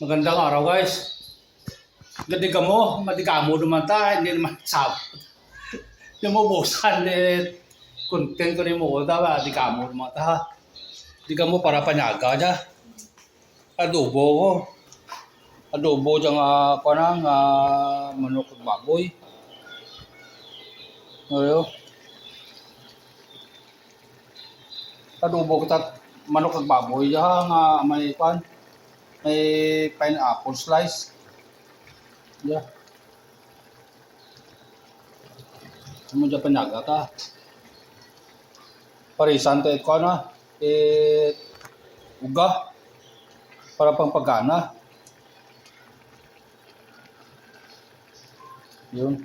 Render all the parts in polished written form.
Magandang araw guys. Gadi ka mo, matikamo naman ta, hindi naman sabot. Yung mo busan content ko ni mo daw, di ka mo naman ta. Di ka mo para panyaga dya. Adobo ko. Adobo dyan parang manok at baboy. Ngayon. Adobo ko manok at baboy dyan nga may pan. May pineapple slice. Yeah. Mo dyan panyaga ka. Parisan tayo ko na. Uga. Para pang pagana. Yun.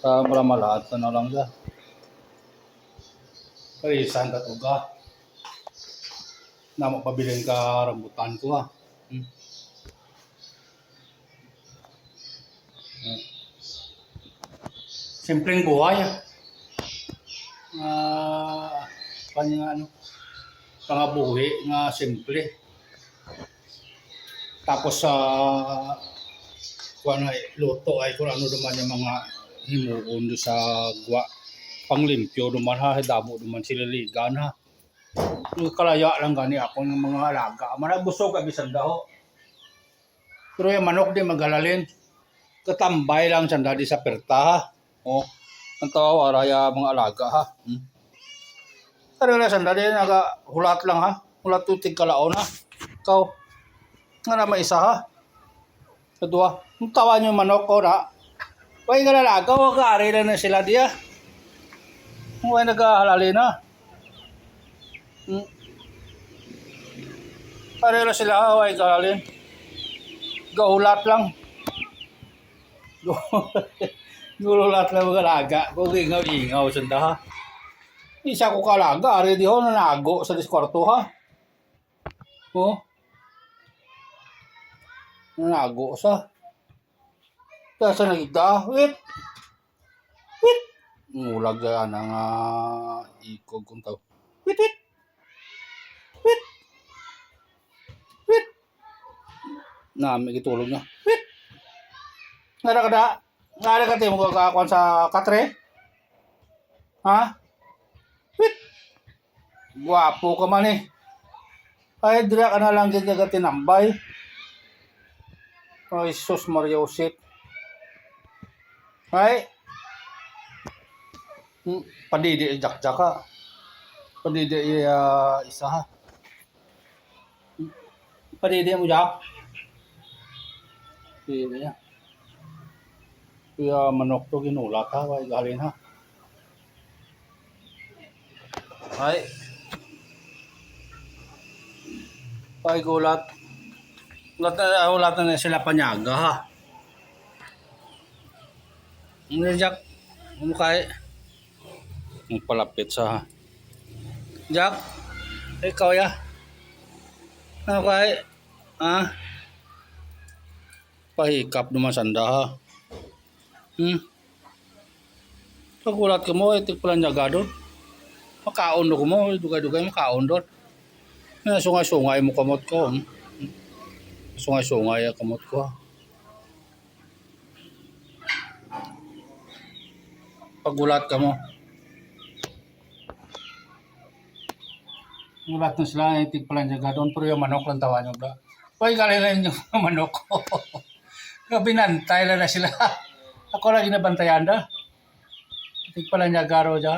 Malamalahat na lang dyan. Parisan at uga. Na magpabilin ka rambutan ko ha. Simpleng buhay. Kanya pangabuhi nga simple. Tapos sa luto ay kung ano naman yung mga himuon do sa gwa panglimpyo naman ha, damo naman sila ligan ha. Kalaya lang gani ako ng mga alaga. Manabusog ka bisan daho. Pero yung manok di magalalin. Katambay lang sanda di sa perta ha. Oh, ang tawa araya mga alaga ha. Pero na sanda di hulat lang ha. Hulat tutig kalaon ha. Ikaw nga na may isa ha. Kedua, ang tawa nyo manok ko na. Why nga lalaga, wag ka-ari na sila diya. Why nag-ahalali na. Pareho sila, why ka-alin. Gahulat lang. Gahulat lang mag-alaga. Kung ingaw-ingaw sanda ha. Isa ko kalaga, ari di ho nanago sa diskwarto ha. Oh. Nanago sa. Kaya nagigda, wait. Ngulag dyan ang ikog kong tao. Wait. May gitulog niya. Wait. Ngara ka tayo mo kakakuan sa katre? Ha? Wait. Guwapo ka man eh. Ay, dira ka na lang dyan tinambay. Ay, sus Mariosit. Ay. Padidi jak-jak ka. Padidi isa ha. Padidi mo jak. Padidi niya. Kaya manok to ginulat ha. Why galin ha. Ay. Ay gulat. Ulat na sila panyaga ha. Ano jak? Ano kay? Ang palapit sa ha. Jak? Ikaw ya? Ano kay? Pahikap naman sanda ha. Pagulat ka mo, itik pala nyaga doon. Makaon ko mo, dugay-dugay makaon doon. Sungay-sungay mo kamot ko. Sungay-sungay kamot ko. Pagulat ka mo. Gulat na sila, itik pala nyaga doon. Pero yung manok lang tawa nyo ba? Pwede kalinayin yung manok ko. Kabinantay na sila. Ako lagi nabantayan da. Itik pala nyaga ro dyan.